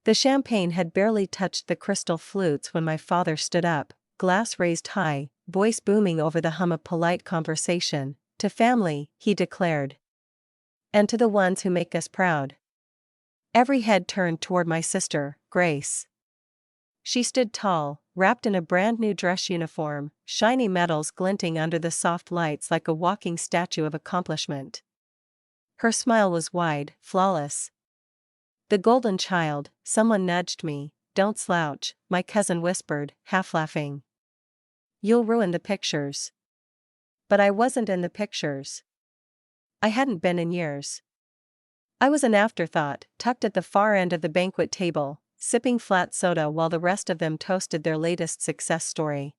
The champagne had barely touched the crystal flutes when my father stood up, glass raised high, voice booming over the hum of polite conversation. "To family," he declared. "And to the ones who make us proud." Every head turned toward my sister, Grace. She stood tall, wrapped in a brand new dress uniform, shiny metals glinting under the soft lights like a walking statue of accomplishment. Her smile was wide, flawless. "The golden child," someone nudged me. "Don't slouch," my cousin whispered, half laughing. "You'll ruin the pictures." But I wasn't in the pictures. I hadn't been in years. I was an afterthought, tucked at the far end of the banquet table, sipping flat soda while the rest of them toasted their latest success story.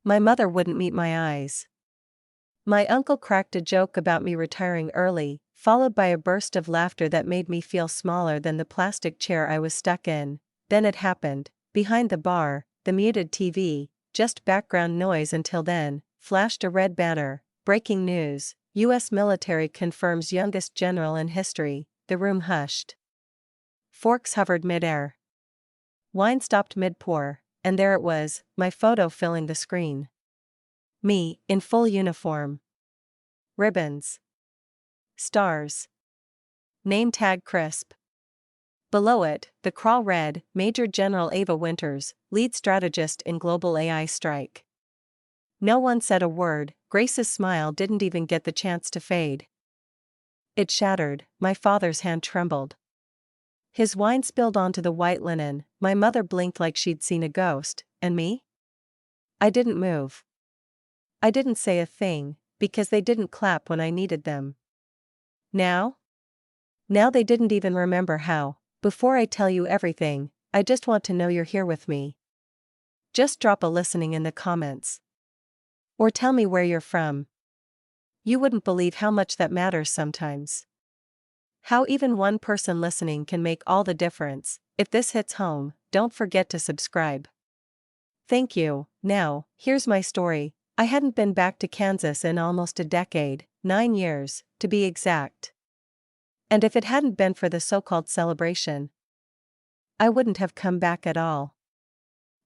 My mother wouldn't meet my eyes. My uncle cracked a joke about me retiring early, followed by a burst of laughter that made me feel smaller than the plastic chair I was stuck in. Then it happened. Behind the bar, the muted TV, just background noise until then, flashed a red banner. "Breaking news, U.S. military confirms youngest general in history." The room hushed. Forks hovered midair. Wine stopped mid-pour, and there it was, my photo filling the screen. Me, in full uniform. Ribbons. Stars. Name tag crisp. Below it, the crawl read, "Major General Ava Winters, lead strategist in global AI strike." No one said a word. Grace's smile didn't even get the chance to fade. It shattered. My father's hand trembled. His wine spilled onto the white linen. My mother blinked like she'd seen a ghost. And me? I didn't move. I didn't say a thing, because they didn't clap when I needed them. Now? Now they didn't even remember how. "Before I tell you everything, I just want to know you're here with me. Just drop a listening in the comments. Or tell me where you're from. You wouldn't believe how much that matters sometimes. How even one person listening can make all the difference. If this hits home, don't forget to subscribe. Thank you." Now, here's my story. I hadn't been back to Kansas in almost a decade, 9 years, to be exact. And if it hadn't been for the so-called celebration, I wouldn't have come back at all.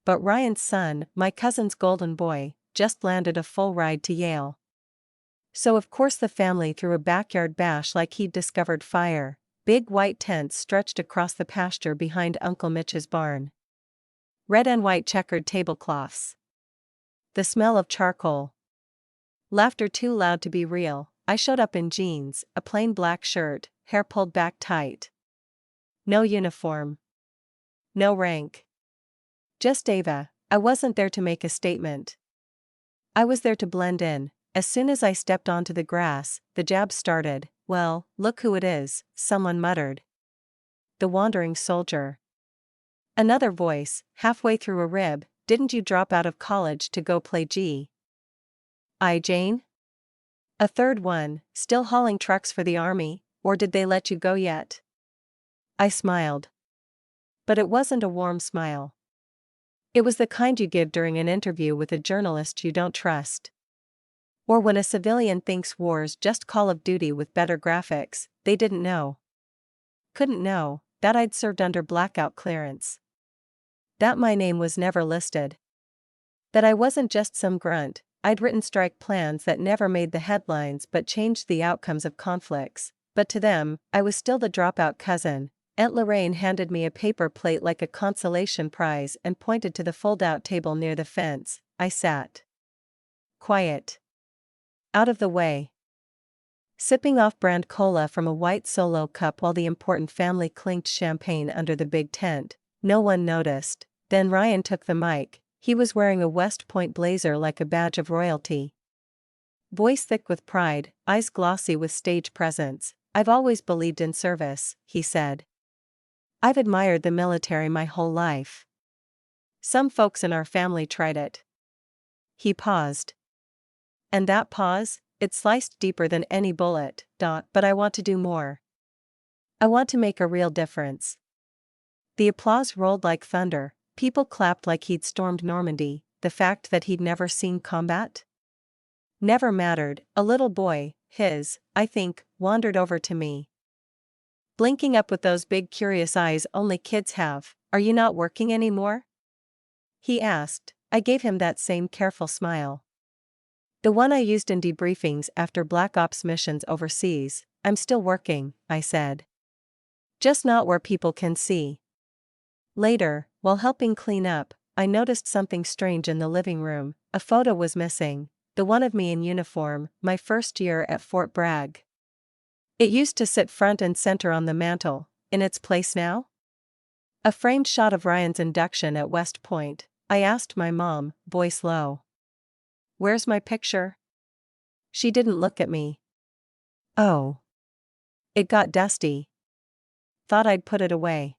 But Ryan's son, my cousin's golden boy, just landed a full ride to Yale. So of course the family threw a backyard bash like he'd discovered fire. Big white tents stretched across the pasture behind Uncle Mitch's barn. Red and white checkered tablecloths. The smell of charcoal. Laughter too loud to be real. I showed up in jeans, a plain black shirt, hair pulled back tight. No uniform. No rank. Just Ava. I wasn't there to make a statement. I was there to blend in. As soon as I stepped onto the grass, the jabs started. "Well, look who it is," someone muttered. "The wandering soldier." Another voice, halfway through a rib, "Didn't you drop out of college to go play G.I. Jane?" A third one, "Still hauling trucks for the army, or did they let you go yet?" I smiled. But it wasn't a warm smile. It was the kind you give during an interview with a journalist you don't trust. Or when a civilian thinks war's just Call of Duty with better graphics. They didn't know. Couldn't know, that I'd served under blackout clearance. That my name was never listed. That I wasn't just some grunt. I'd written strike plans that never made the headlines but changed the outcomes of conflicts. But to them, I was still the dropout cousin. Aunt Lorraine handed me a paper plate like a consolation prize and pointed to the fold-out table near the fence. I sat. Quiet. Out of the way. Sipping off-brand cola from a white Solo cup while the important family clinked champagne under the big tent. No one noticed. Then Ryan took the mic. He was wearing a West Point blazer like a badge of royalty. Voice thick with pride, eyes glossy with stage presence. "I've always believed in service," he said. "I've admired the military my whole life. Some folks in our family tried it." He paused. And that pause, it sliced deeper than any bullet. But I want to do more. I want to make a real difference. The applause rolled like thunder. People clapped like he'd stormed Normandy. The fact that he'd never seen combat never mattered. A little boy, I think, wandered over to me. Blinking up with those big curious eyes only kids have. Are you not working anymore? He asked. I gave him that same careful smile. The one I used in debriefings after Black Ops missions overseas. I'm still working, I said. Just not where people can see. Later, while helping clean up, I noticed something strange in the living room. A photo was missing, the one of me in uniform, my first year at Fort Bragg. It used to sit front and center on the mantle. In its place now? A framed shot of Ryan's induction at West Point. I asked my mom, voice low. Where's my picture? She didn't look at me. Oh. It got dusty. Thought I'd put it away.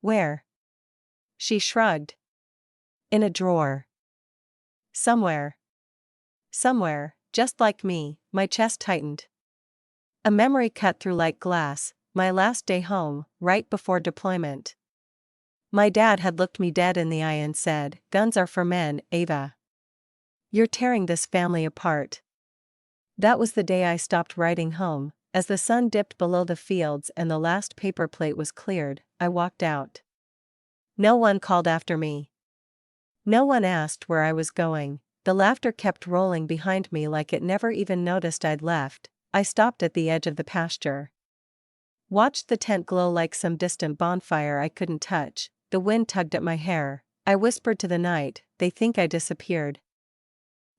Where? She shrugged. In a drawer. Somewhere. Somewhere, just like me, my chest tightened. A memory cut through like glass, my last day home, right before deployment. My dad had looked me dead in the eye and said, "Guns are for men, Ava. You're tearing this family apart." That was the day I stopped writing home. As the sun dipped below the fields and the last paper plate was cleared, I walked out. No one called after me. No one asked where I was going. The laughter kept rolling behind me like it never even noticed I'd left. I stopped at the edge of the pasture. Watched the tent glow like some distant bonfire I couldn't touch. The wind tugged at my hair. I whispered to the night, "They think I disappeared."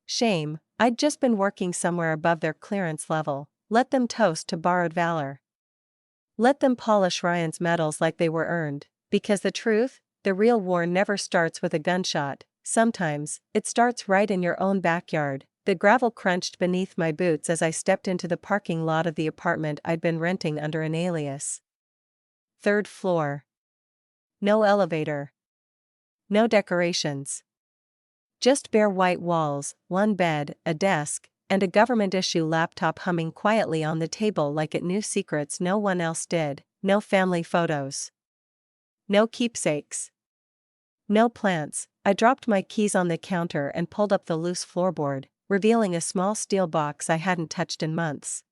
Shame, I'd just been working somewhere above their clearance level. Let them toast to borrowed valor. Let them polish Ryan's medals like they were earned. Because the truth, the real war never starts with a gunshot. Sometimes, it starts right in your own backyard. The gravel crunched beneath my boots as I stepped into the parking lot of the apartment I'd been renting under an alias. 3rd floor. No elevator. No decorations. Just bare white walls, one bed, a desk, and a government-issue laptop humming quietly on the table like it knew secrets no one else did. No family photos. No keepsakes. No plants. I dropped my keys on the counter and pulled up the loose floorboard, revealing a small steel box I hadn't touched in months.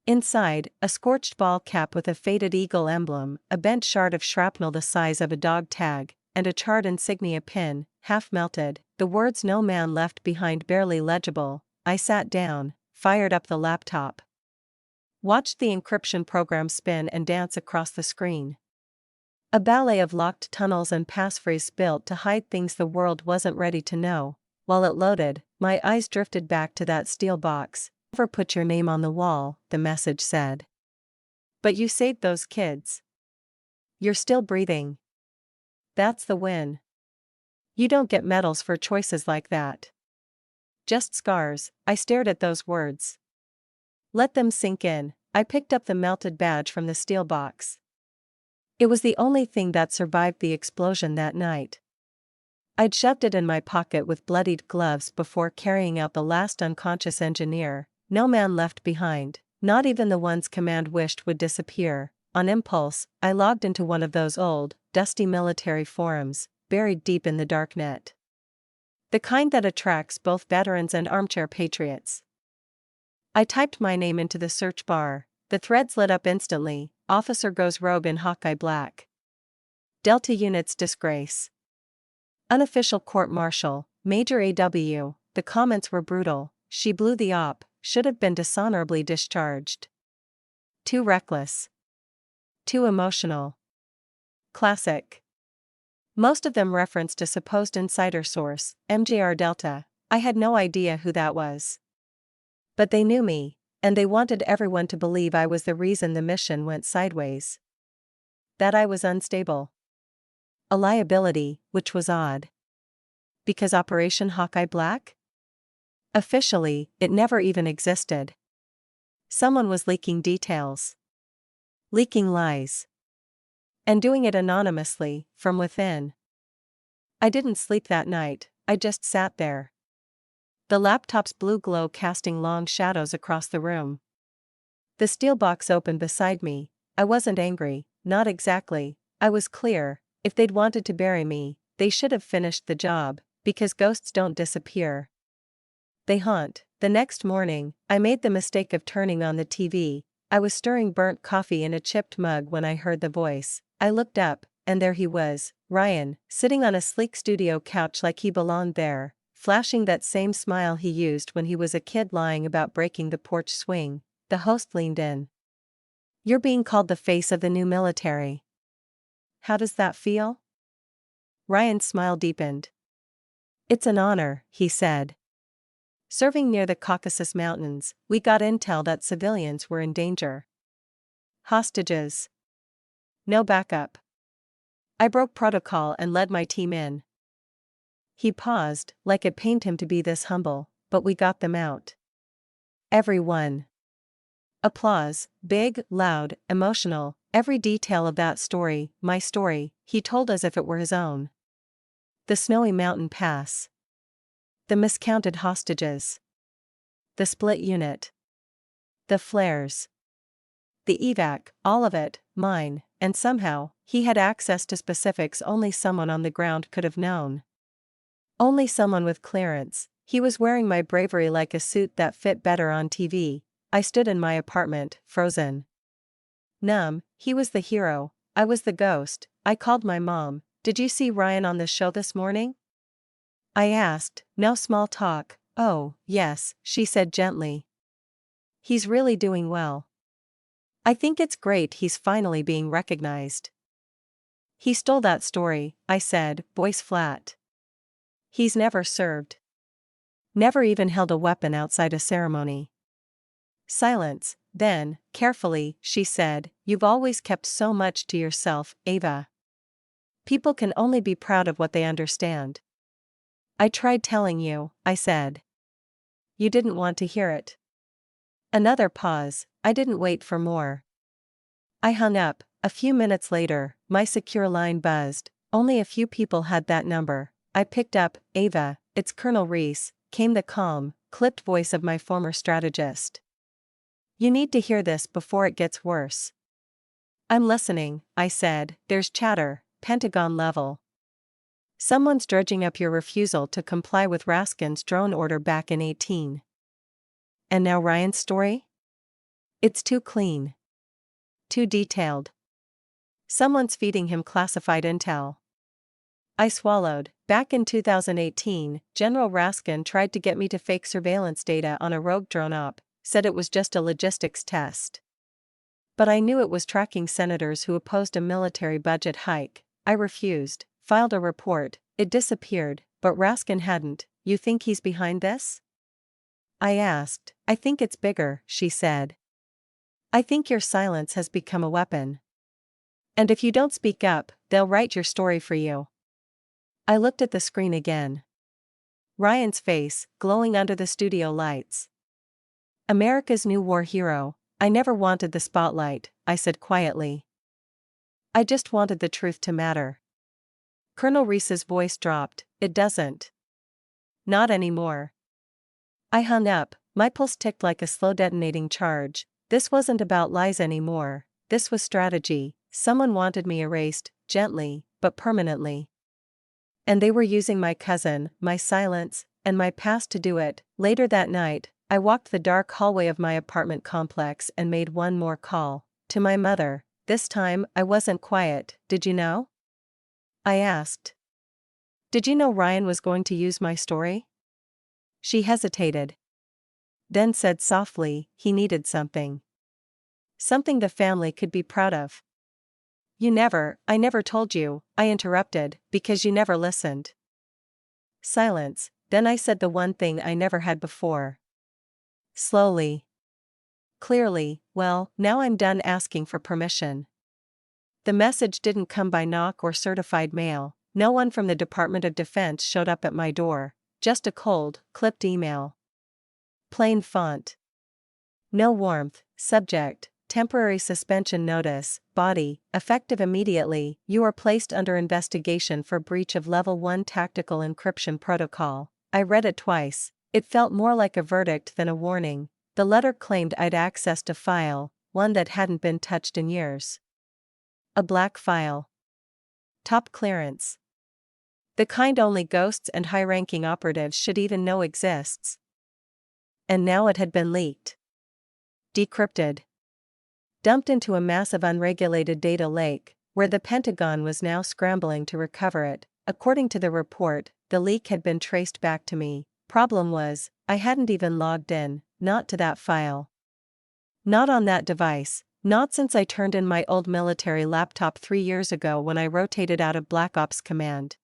Inside, a scorched ball cap with a faded eagle emblem, a bent shard of shrapnel the size of a dog tag, and a charred insignia pin, half melted, the words "No man left behind" barely legible. I sat down, fired up the laptop. Watched the encryption program spin and dance across the screen. A ballet of locked tunnels and passphrases built to hide things the world wasn't ready to know. While it loaded, my eyes drifted back to that steel box. "Never put your name on the wall," the message said. "But you saved those kids. You're still breathing. That's the win. You don't get medals for choices like that. Just scars." I stared at those words. Let them sink in. I picked up the melted badge from the steel box. It was the only thing that survived the explosion that night. I'd shoved it in my pocket with bloodied gloves before carrying out the last unconscious engineer. No man left behind, not even the ones command wished would disappear. On impulse, I logged into one of those old, dusty military forums, buried deep in the darknet. The kind that attracts both veterans and armchair patriots. I typed my name into the search bar. The threads lit up instantly. Officer goes rogue in Hawkeye Black. Delta Unit's disgrace. Unofficial court-martial, Major AW. The comments were brutal. She blew the op, should have been dishonorably discharged. Too reckless. Too emotional. Classic. Most of them referenced a supposed insider source, MJR Delta. I had no idea who that was. But they knew me, and they wanted everyone to believe I was the reason the mission went sideways. That I was unstable. A liability, which was odd. Because Operation Hawkeye Black? Officially, it never even existed. Someone was leaking details. Leaking lies. And doing it anonymously, from within. I didn't sleep that night, I just sat there. The laptop's blue glow casting long shadows across the room. The steel box opened beside me. I wasn't angry, not exactly. I was clear, if they'd wanted to bury me, they should have finished the job, because ghosts don't disappear. They haunt. The next morning, I made the mistake of turning on the TV. I was stirring burnt coffee in a chipped mug when I heard the voice. I looked up, and there he was, Ryan, sitting on a sleek studio couch like he belonged there, flashing that same smile he used when he was a kid lying about breaking the porch swing. The host leaned in. "You're being called the face of the new military. How does that feel?" Ryan's smile deepened. "It's an honor," he said. "Serving near the Caucasus Mountains, we got intel that civilians were in danger. Hostages. No backup. I broke protocol and led my team in." He paused, like it pained him to be this humble, "but we got them out." Everyone. Applause, big, loud, emotional, every detail of that story, my story, he told as if it were his own. The snowy mountain pass. The miscounted hostages. The split unit. The flares. The evac, all of it, mine, and somehow, he had access to specifics only someone on the ground could have known. Only someone with clearance. He was wearing my bravery like a suit that fit better on TV. I stood in my apartment, frozen. Numb. He was the hero, I was the ghost. I called my mom. "Did you see Ryan on the show this morning?" I asked. No small talk. "Oh, yes," she said gently. "He's really doing well. I think it's great he's finally being recognized." "He stole that story," I said, voice flat. "He's never served. Never even held a weapon outside a ceremony." Silence. Then, carefully, she said, "You've always kept so much to yourself, Ava. People can only be proud of what they understand." "I tried telling you," I said. "You didn't want to hear it." Another pause. I didn't wait for more. I hung up. A few minutes later, my secure line buzzed. Only a few people had that number. I picked up. "Ava, it's Colonel Reese," came the calm, clipped voice of my former strategist. "You need to hear this before it gets worse." "I'm listening," I said. "There's chatter, Pentagon level. Someone's dredging up your refusal to comply with Raskin's drone order back in 18. And now Ryan's story? It's too clean. Too detailed. Someone's feeding him classified intel." I swallowed. Back in 2018, General Raskin tried to get me to fake surveillance data on a rogue drone op, said it was just a logistics test. But I knew it was tracking senators who opposed a military budget hike. I refused, filed a report, it disappeared, but Raskin hadn't. "You think he's behind this?" I asked. "I think it's bigger," she said. "I think your silence has become a weapon. And if you don't speak up, they'll write your story for you." I looked at the screen again. Ryan's face, glowing under the studio lights. "America's new war hero. I never wanted the spotlight," I said quietly. "I just wanted the truth to matter." Colonel Reese's voice dropped. "It doesn't. Not anymore." I hung up, my pulse ticked like a slow detonating charge. This wasn't about lies anymore, this was strategy. Someone wanted me erased, gently, but permanently. And they were using my cousin, my silence, and my past to do it. Later that night, I walked the dark hallway of my apartment complex and made one more call. To my mother. This time, I wasn't quiet. "Did you know?" I asked. "Did you know Ryan was going to use my story?" She hesitated. Then said softly, "He needed something. Something the family could be proud of." I never told you," I interrupted, "because you never listened." Silence. Then I said the one thing I never had before. Slowly. Clearly. "Well, now I'm done asking for permission." The message didn't come by knock or certified mail. No one from the Department of Defense showed up at my door. Just a cold, clipped email. Plain font. No warmth. Subject: temporary suspension notice. Body: effective immediately. You are placed under investigation for breach of Level 1 tactical encryption protocol. I read it twice. It felt more like a verdict than a warning. The letter claimed I'd accessed a file, one that hadn't been touched in years. A black file. Top clearance. The kind only ghosts and high-ranking operatives should even know exists. And now it had been leaked. Decrypted. dumped into a massive unregulated data lake, where the Pentagon was now scrambling to recover it. According to the report, the leak had been traced back to me. Problem was, I hadn't even logged in, not to that file. Not on that device, not since I turned in my old military laptop 3 years ago when I rotated out of Black Ops Command.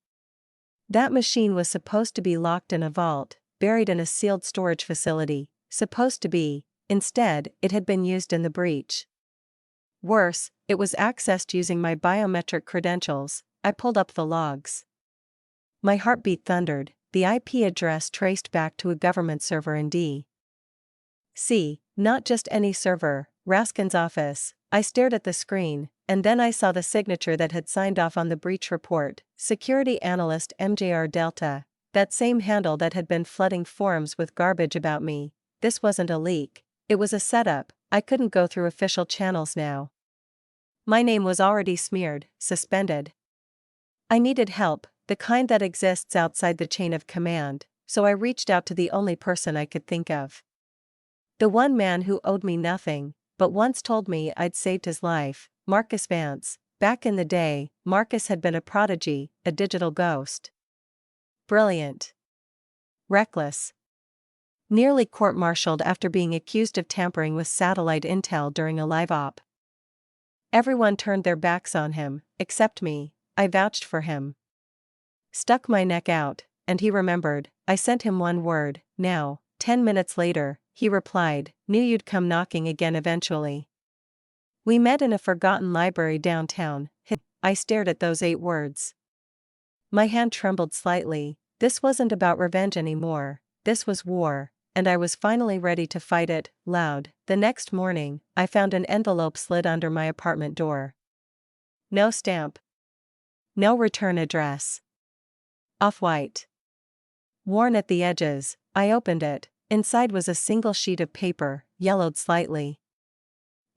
That machine was supposed to be locked in a vault, buried in a sealed storage facility, supposed to be. Instead, it had been used in the breach. Worse, it was accessed using my biometric credentials. I pulled up the logs. My heartbeat thundered, the IP address traced back to a government server in D.C., not just any server, Raskin's office. I stared at the screen, and then I saw the signature that had signed off on the breach report, Security Analyst MJR Delta, that same handle that had been flooding forums with garbage about me. This wasn't a leak, it was a setup. I couldn't go through official channels now. My name was already smeared, suspended. I needed help, the kind that exists outside the chain of command, so I reached out to the only person I could think of. The one man who owed me nothing, but once told me I'd saved his life, Marcus Vance. Back in the day, Marcus had been a prodigy, a digital ghost. Brilliant. Reckless. Nearly court-martialed after being accused of tampering with satellite intel during a live op. Everyone turned their backs on him, except me. I vouched for him. Stuck my neck out, and he remembered. I sent him one word, now. 10 minutes later, he replied, knew you'd come knocking again eventually. We met in a forgotten library downtown. I stared at those 8 words. My hand trembled slightly. This wasn't about revenge anymore, this was war, and I was finally ready to fight it, loud. The next morning, I found an envelope slid under my apartment door. No stamp. No return address. Off-white. Worn at the edges, I opened it. Inside was a single sheet of paper, yellowed slightly.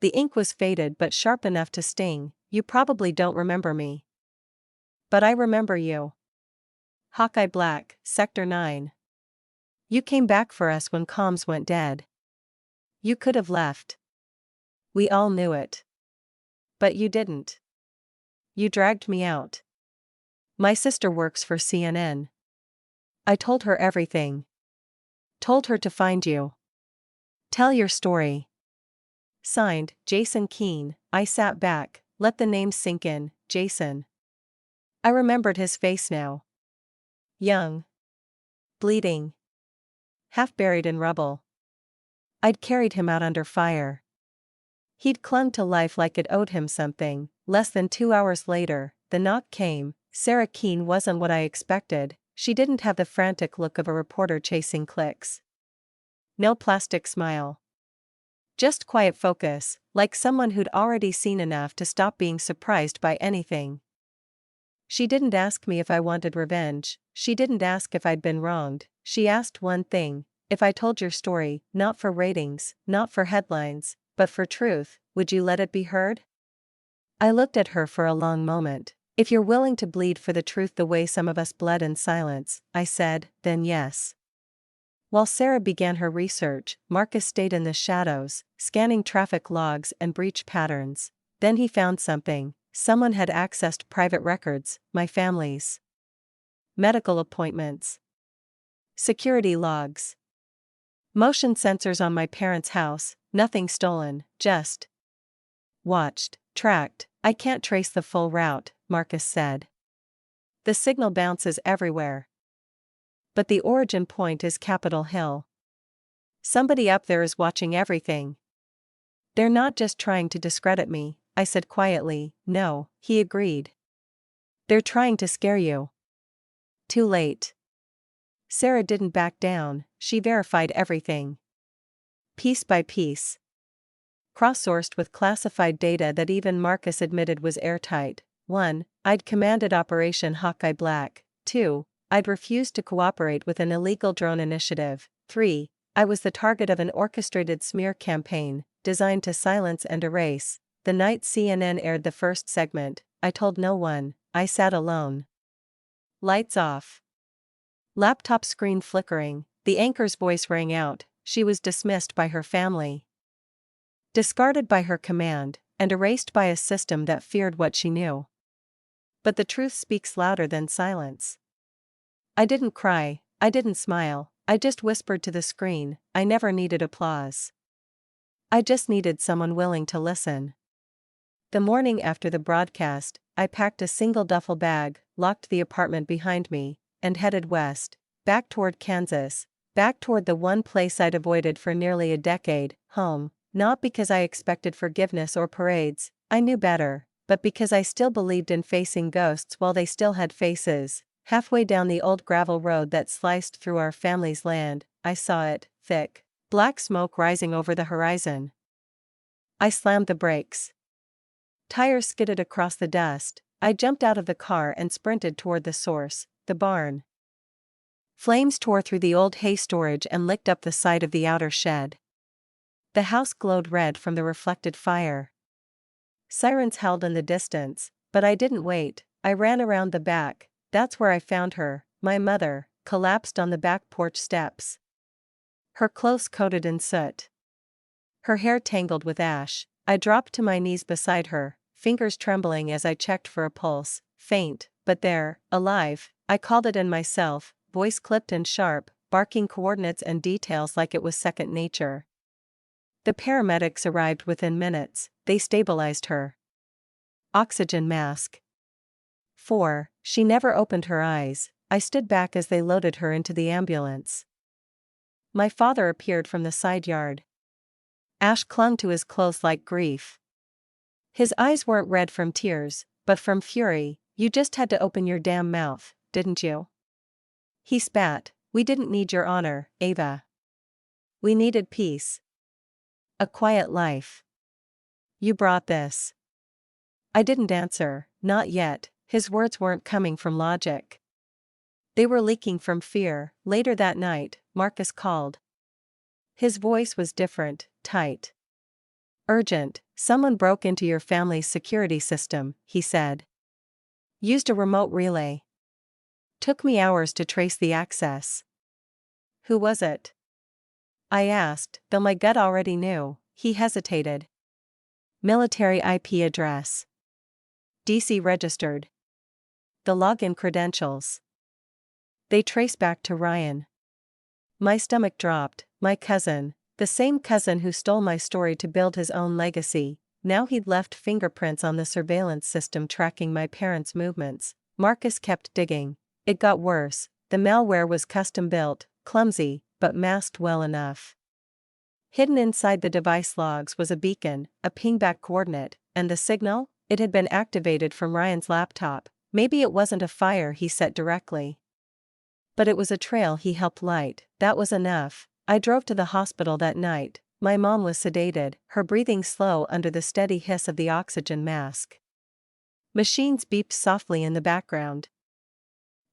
The ink was faded but sharp enough to sting. You probably don't remember me. But I remember you. Hawkeye Black, Sector 9. You came back for us when comms went dead. You could have left. We all knew it. But you didn't. You dragged me out. My sister works for CNN. I told her everything. Told her to find you. Tell your story. Signed, Jason Keene. I sat back, let the name sink in, Jason. I remembered his face now. Young. Bleeding. Half buried in rubble. I'd carried him out under fire. He'd clung to life like it owed him something. Less than 2 hours later, the knock came. Sarah Keene wasn't what I expected. She didn't have the frantic look of a reporter chasing clicks. No plastic smile. Just quiet focus, like someone who'd already seen enough to stop being surprised by anything. She didn't ask me if I wanted revenge, she didn't ask if I'd been wronged, she asked one thing: if I told your story, not for ratings, not for headlines, but for truth, would you let it be heard? I looked at her for a long moment. If you're willing to bleed for the truth the way some of us bled in silence, I said, then yes. While Sarah began her research, Marcus stayed in the shadows, scanning traffic logs and breach patterns. Then he found something. Someone had accessed private records, my family's. Medical appointments. Security logs. Motion sensors on my parents' house, nothing stolen, just watched, tracked. I can't trace the full route, Marcus said. The signal bounces everywhere. But the origin point is Capitol Hill. Somebody up there is watching everything. They're not just trying to discredit me, I said quietly. No, he agreed. They're trying to scare you. Too late. Sarah didn't back down, she verified everything. Piece by piece. Cross-sourced with classified data that even Marcus admitted was airtight. 1. I'd commanded Operation Hawkeye Black. 2. I'd refused to cooperate with an illegal drone initiative. 3. I was the target of an orchestrated smear campaign, designed to silence and erase. The night CNN aired the first segment, I told no one, I sat alone. Lights off. Laptop screen flickering, the anchor's voice rang out, she was dismissed by her family. Discarded by her command, and erased by a system that feared what she knew. But the truth speaks louder than silence. I didn't cry, I didn't smile, I just whispered to the screen, I never needed applause. I just needed someone willing to listen. The morning after the broadcast, I packed a single duffel bag, locked the apartment behind me, and headed west, back toward Kansas, back toward the one place I'd avoided for nearly a decade, home, not because I expected forgiveness or parades, I knew better, but because I still believed in facing ghosts while they still had faces. Halfway down the old gravel road that sliced through our family's land, I saw it, thick, black smoke rising over the horizon. I slammed the brakes. Tires skidded across the dust. I jumped out of the car and sprinted toward the source, the barn. Flames tore through the old hay storage and licked up the side of the outer shed. The house glowed red from the reflected fire. Sirens howled in the distance, but I didn't wait. I ran around the back. That's where I found her, my mother, collapsed on the back porch steps. Her clothes coated in soot. Her hair tangled with ash. I dropped to my knees beside her, fingers trembling as I checked for a pulse, faint, but there, alive. I called it in myself, voice clipped and sharp, barking coordinates and details like it was second nature. The paramedics arrived within minutes. They stabilized her. Oxygen mask. 4. She never opened her eyes. I stood back as they loaded her into the ambulance. My father appeared from the side yard. Ash clung to his clothes like grief. His eyes weren't red from tears, but from fury. You just had to open your damn mouth, didn't you? He spat. We didn't need your honor, Ava. We needed peace. A quiet life. You brought this. I didn't answer, not yet. His words weren't coming from logic. They were leaking from fear. Later that night, Marcus called. His voice was different, tight. Urgent, someone broke into your family's security system, he said. Used a remote relay. Took me hours to trace the access. Who was it? I asked, though my gut already knew. He hesitated. Military IP address. DC registered. The login credentials. They trace back to Ryan. My stomach dropped. My cousin, the same cousin who stole my story to build his own legacy, now he'd left fingerprints on the surveillance system tracking my parents' movements. Marcus kept digging. It got worse. The malware was custom-built, clumsy, but masked well enough. Hidden inside the device logs was a beacon, a pingback coordinate, and the signal? It had been activated from Ryan's laptop. Maybe it wasn't a fire he set directly. But it was a trail he helped light. That was enough. I drove to the hospital that night. My mom was sedated, her breathing slow under the steady hiss of the oxygen mask. Machines beeped softly in the background.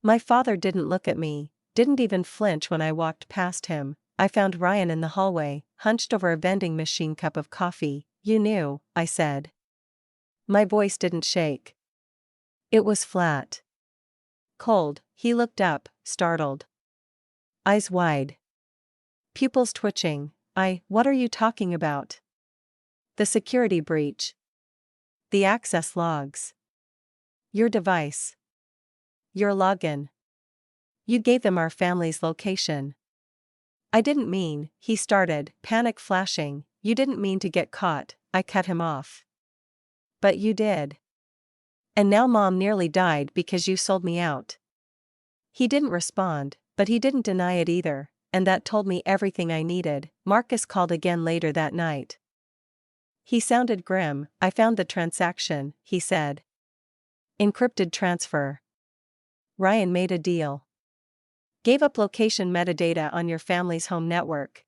My father didn't look at me, didn't even flinch when I walked past him. I found Ryan in the hallway, hunched over a vending machine cup of coffee. You knew, I said. My voice didn't shake. It was flat. Cold. He looked up, startled. Eyes wide. Pupils twitching. What are you talking about? The security breach. The access logs. Your device. Your login. You gave them our family's location. I didn't mean, he started, panic flashing. You didn't mean to get caught. I cut him off. But you did. And now Mom nearly died because you sold me out. He didn't respond, but he didn't deny it either, and that told me everything I needed. Marcus called again later that night. He sounded grim. I found the transaction, he said. Encrypted transfer. Ryan made a deal. Gave up location metadata on your family's home network.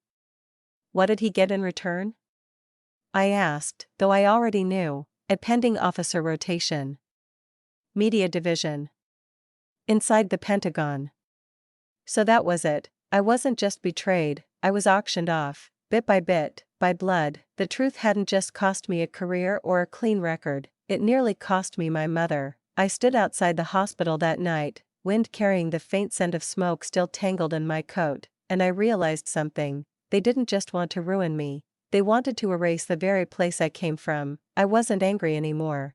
What did he get in return? I asked, though I already knew. A pending officer rotation. Media division. Inside the Pentagon. So that was it. I wasn't just betrayed, I was auctioned off, bit, by blood. The truth hadn't just cost me a career or a clean record, it nearly cost me my mother. I stood outside the hospital that night, wind carrying the faint scent of smoke still tangled in my coat, and I realized something. They didn't just want to ruin me, they wanted to erase the very place I came from. I wasn't angry anymore.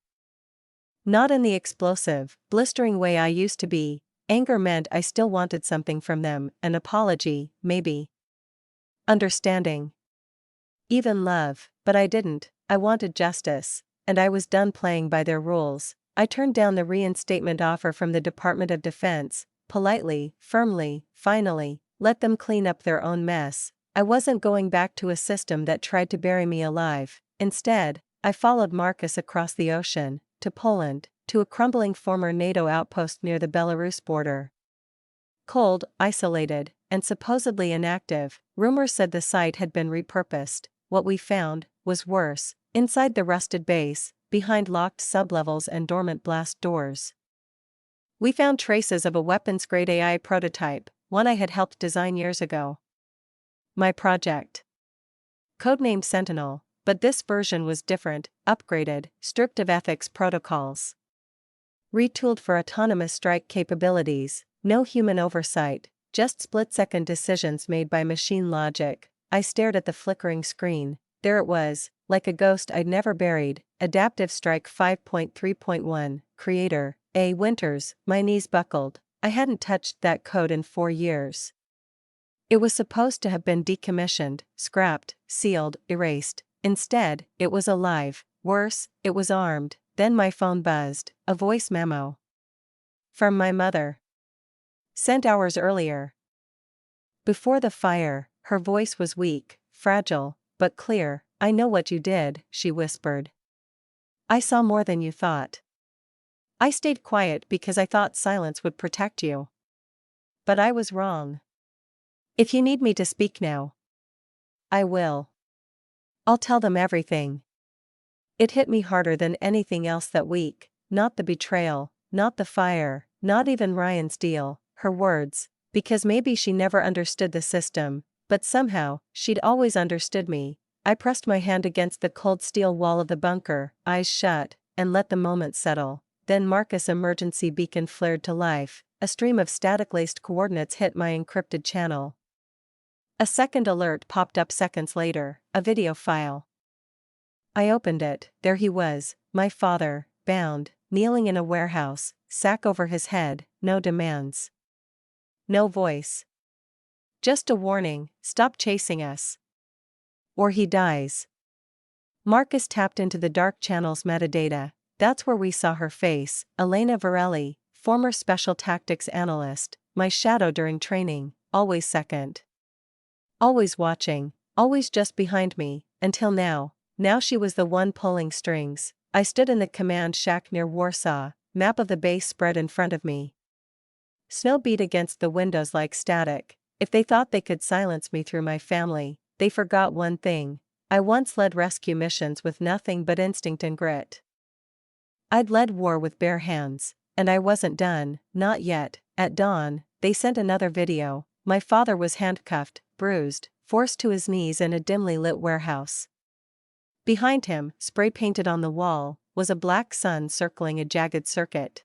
Not in the explosive, blistering way I used to be. Anger meant I still wanted something from them, an apology, maybe. Understanding. Even love, but I didn't. I wanted justice, and I was done playing by their rules. I turned down the reinstatement offer from the Department of Defense, politely, firmly, finally, let them clean up their own mess. I wasn't going back to a system that tried to bury me alive. Instead, I followed Marcus across the ocean, to Poland, to a crumbling former NATO outpost near the Belarus border. Cold, isolated, and supposedly inactive, rumors said the site had been repurposed. What we found was worse. Inside the rusted base, behind locked sublevels and dormant blast doors, we found traces of a weapons-grade AI prototype, one I had helped design years ago. My project. Codenamed Sentinel, but this version was different, upgraded, stripped of ethics protocols. Retooled for autonomous strike capabilities, no human oversight, just split-second decisions made by machine logic. I stared at the flickering screen. There it was, like a ghost I'd never buried. Adaptive Strike 5.3.1, Creator, A. Winters. My knees buckled. I hadn't touched that code in 4 years. It was supposed to have been decommissioned, scrapped, sealed, erased. Instead, it was alive. Worse, it was armed. Then my phone buzzed, a voice memo. From my mother. Sent hours earlier. Before the fire, her voice was weak, fragile, but clear. I know what you did, she whispered. I saw more than you thought. I stayed quiet because I thought silence would protect you. But I was wrong. If you need me to speak now, I will. I'll tell them everything. It hit me harder than anything else that week, not the betrayal, not the fire, not even Ryan's deal, her words, because maybe she never understood the system, but somehow, she'd always understood me. I pressed my hand against the cold steel wall of the bunker, eyes shut, and let the moment settle. Then Marcus' emergency beacon flared to life. A stream of static-laced coordinates hit my encrypted channel. A second alert popped up seconds later, a video file. I opened it. There he was, my father, bound, kneeling in a warehouse, sack over his head, no demands. No voice. Just a warning, stop chasing us. Or he dies. Marcus tapped into the dark channel's metadata. That's where we saw her face, Elena Varelli, former special tactics analyst, my shadow during training, always second. Always watching, always just behind me, until now. Now she was the one pulling strings. I stood in the command shack near Warsaw, map of the base spread in front of me. Snow beat against the windows like static. If they thought they could silence me through my family, they forgot one thing. I once led rescue missions with nothing but instinct and grit. I'd led war with bare hands, and I wasn't done, not yet. At dawn, they sent another video. My father was handcuffed, bruised, forced to his knees in a dimly lit warehouse. Behind him, spray-painted on the wall, was a black sun circling a jagged circuit.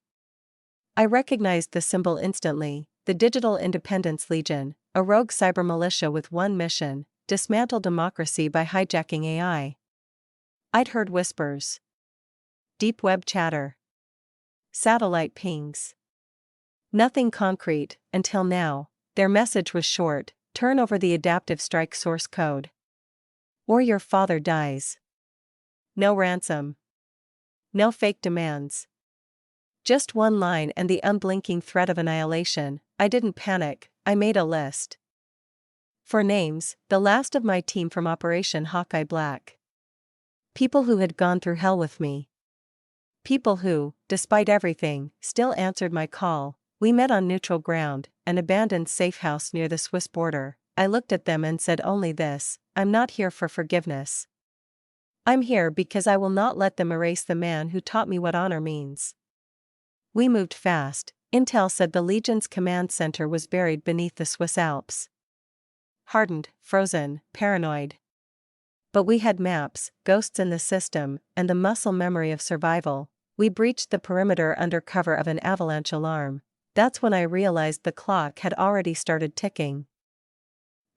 I recognized the symbol instantly, the Digital Independence Legion, a rogue cyber militia with one mission: dismantle democracy by hijacking AI. I'd heard whispers. Deep web chatter. Satellite pings. Nothing concrete, until now. Their message was short: turn over the adaptive strike source code, or your father dies. No ransom. No fake demands. Just one line and the unblinking threat of annihilation. I didn't panic, I made a list. For names, the last of my team from Operation Hawkeye Black. People who had gone through hell with me. People who, despite everything, still answered my call. We met on neutral ground, an abandoned safe house near the Swiss border. I looked at them and said only this: I'm not here for forgiveness. I'm here because I will not let them erase the man who taught me what honor means. We moved fast. Intel said the Legion's command center was buried beneath the Swiss Alps. Hardened, frozen, paranoid. But we had maps, ghosts in the system, and the muscle memory of survival. We breached the perimeter under cover of an avalanche alarm. That's when I realized the clock had already started ticking.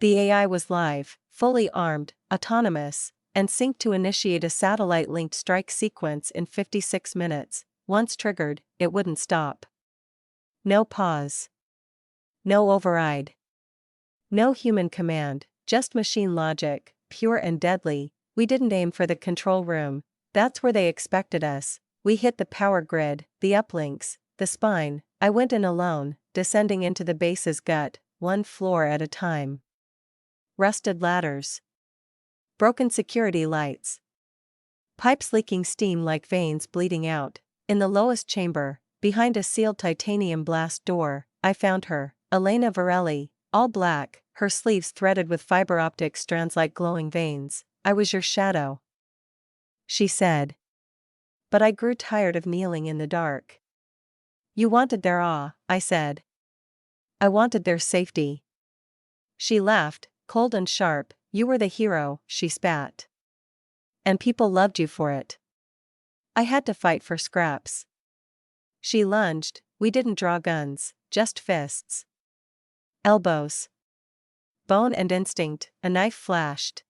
The AI was live, fully armed, autonomous, and synced to initiate a satellite-linked strike sequence in 56 minutes. Once triggered, it wouldn't stop. No pause. No override. No human command, just machine logic, pure and deadly. We didn't aim for the control room. That's where they expected us. We hit the power grid, the uplinks, the spine. I went in alone, descending into the base's gut, one floor at a time. Rusted ladders. Broken security lights. Pipes leaking steam like veins bleeding out. In the lowest chamber, behind a sealed titanium blast door, I found her, Elena Varelli, all black, her sleeves threaded with fiber optic strands like glowing veins. "I was your shadow," she said. But I grew tired of kneeling in the dark. "You wanted their awe," I said. "I wanted their safety." She laughed, cold and sharp. "You were the hero," she spat. "And people loved you for it." I had to fight for scraps. She lunged. We didn't draw guns, just fists. Elbows. Bone and instinct. A knife flashed.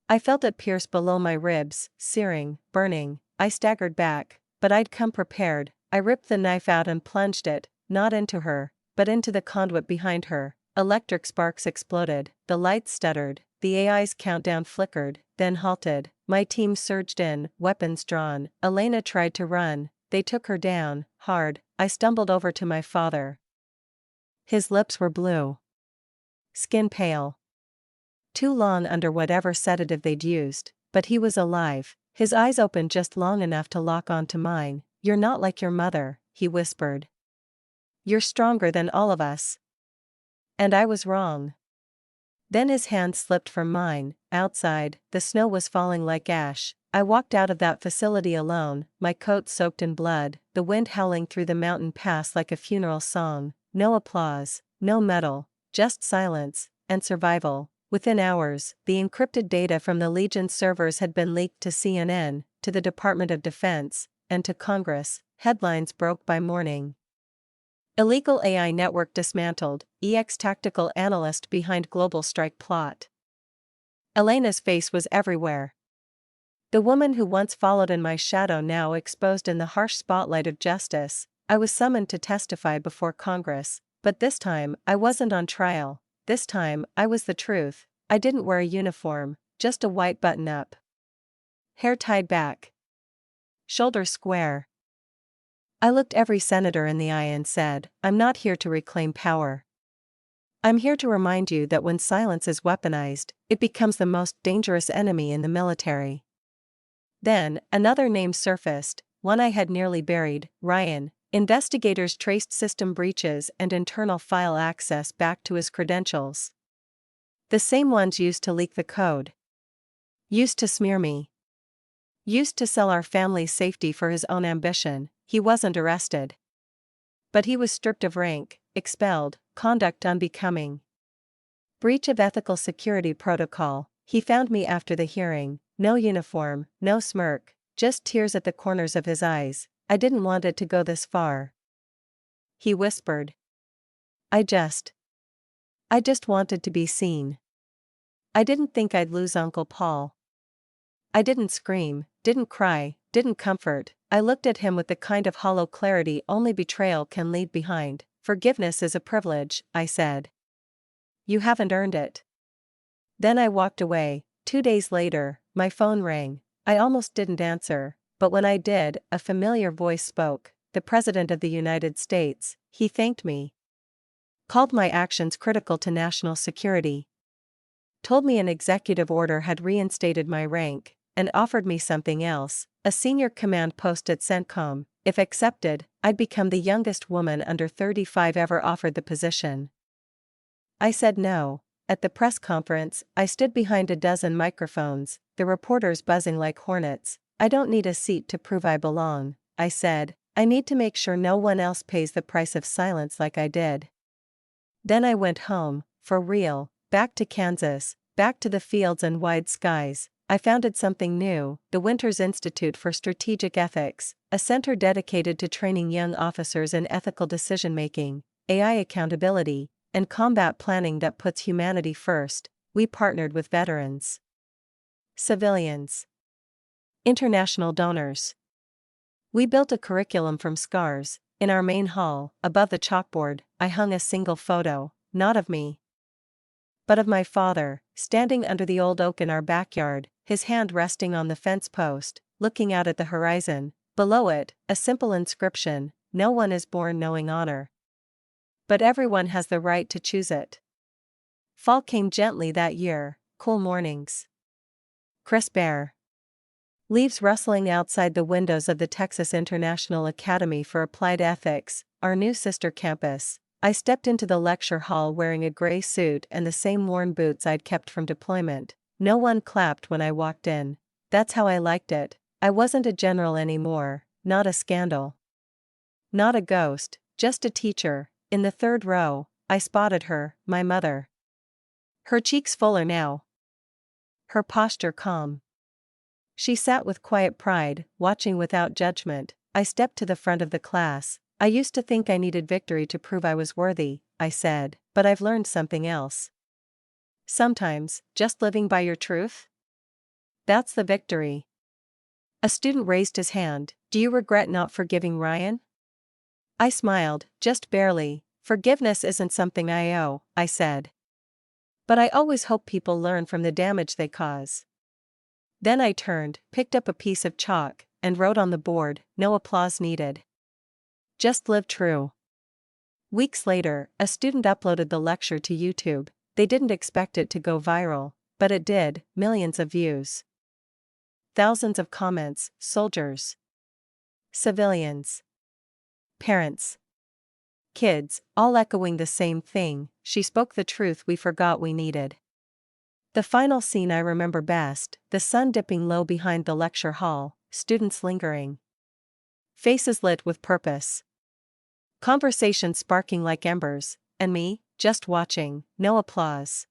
I felt it pierce below my ribs, searing, burning. I staggered back, but I'd come prepared. I ripped the knife out and plunged it, not into her, but into the conduit behind her. Electric sparks exploded, the lights stuttered, the AI's countdown flickered, then halted. My team surged in, weapons drawn. Elena tried to run. They took her down, hard. I stumbled over to my father. His lips were blue. Skin pale. Too long under whatever sedative they'd used, but he was alive, his eyes opened just long enough to lock onto mine. "You're not like your mother," he whispered. "You're stronger than all of us." And I was wrong. Then his hand slipped from mine. Outside, the snow was falling like ash. I walked out of that facility alone, my coat soaked in blood, the wind howling through the mountain pass like a funeral song. No applause, no medal, just silence, and survival. Within hours, the encrypted data from the Legion's servers had been leaked to CNN, to the Department of Defense, and to Congress. Headlines broke by morning. Illegal AI network dismantled, EX tactical analyst behind global strike plot. Elena's face was everywhere. The woman who once followed in my shadow now exposed in the harsh spotlight of justice. I was summoned to testify before Congress, but this time I wasn't on trial. This time I was the truth. I didn't wear a uniform, just a white button-up. Hair tied back. Shoulders square. I looked every senator in the eye and said, "I'm not here to reclaim power. I'm here to remind you that when silence is weaponized, it becomes the most dangerous enemy in the military." Then, another name surfaced, one I had nearly buried, Ryan. Investigators traced system breaches and internal file access back to his credentials. The same ones used to leak the code. Used to smear me. Used to sell our family's safety for his own ambition. He wasn't arrested. But he was stripped of rank, expelled, conduct unbecoming. Breach of ethical security protocol. He found me after the hearing. No uniform, no smirk, just tears at the corners of his eyes. "I didn't want it to go this far," he whispered. I just wanted to be seen. I didn't think I'd lose Uncle Paul. I didn't scream, didn't cry, didn't comfort. I looked at him with the kind of hollow clarity only betrayal can leave behind. "Forgiveness is a privilege," I said. "You haven't earned it." Then I walked away. 2 days later, my phone rang. I almost didn't answer, but when I did, a familiar voice spoke. The President of the United States. He thanked me. Called my actions critical to national security. Told me an executive order had reinstated my rank, and offered me something else, a senior command post at CENTCOM. If accepted, I'd become the youngest woman under 35 ever offered the position. I said no. At the press conference, I stood behind a dozen microphones, the reporters buzzing like hornets. "I don't need a seat to prove I belong," I said. "I need to make sure no one else pays the price of silence like I did." Then I went home, for real, back to Kansas, back to the fields and wide skies. I founded something new, the Winters Institute for Strategic Ethics, a center dedicated to training young officers in ethical decision-making, AI accountability, and combat planning that puts humanity first, we partnered with veterans, civilians, international donors. We built a curriculum from scars. In our main hall, above the chalkboard, I hung a single photo, not of me, but of my father, standing under the old oak in our backyard, his hand resting on the fence post, looking out at the horizon. Below it, a simple inscription: "No one is born knowing honor, but everyone has the right to choose it." Fall came gently that year, cool mornings, crisp air, leaves rustling outside the windows of the Texas International Academy for Applied Ethics, our new sister campus. I stepped into the lecture hall wearing a gray suit and the same worn boots I'd kept from deployment. No one clapped when I walked in. That's how I liked it. I wasn't a general anymore, not a scandal, not a ghost, just a teacher. In the third row, I spotted her, my mother. Her cheeks fuller now, her posture calm. She sat with quiet pride, watching without judgment. I stepped to the front of the class. "I used to think I needed victory to prove I was worthy," I said, "but I've learned something else. Sometimes, just living by your truth? That's the victory." A student raised his hand. "Do you regret not forgiving Ryan?" I smiled, just barely. "Forgiveness isn't something I owe," I said. "But I always hope people learn from the damage they cause." Then I turned, picked up a piece of chalk, and wrote on the board, "No applause needed. Just live true." Weeks later, a student uploaded the lecture to YouTube. They didn't expect it to go viral, but it did. Millions of views, thousands of comments, soldiers, civilians, parents, kids, all echoing the same thing: "She spoke the truth we forgot we needed." The final scene I remember best: the sun dipping low behind the lecture hall, students lingering, faces lit with purpose, conversation sparking like embers, and me, just watching. No applause,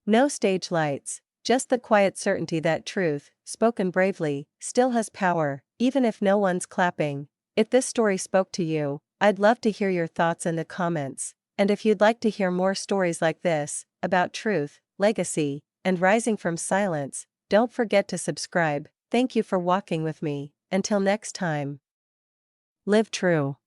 no stage lights, just the quiet certainty that truth, spoken bravely, still has power, even if no one's clapping. If this story spoke to you, I'd love to hear your thoughts in the comments, and if you'd like to hear more stories like this, about truth, legacy, and rising from silence, don't forget to subscribe. Thank you for walking with me. Until next time, live true.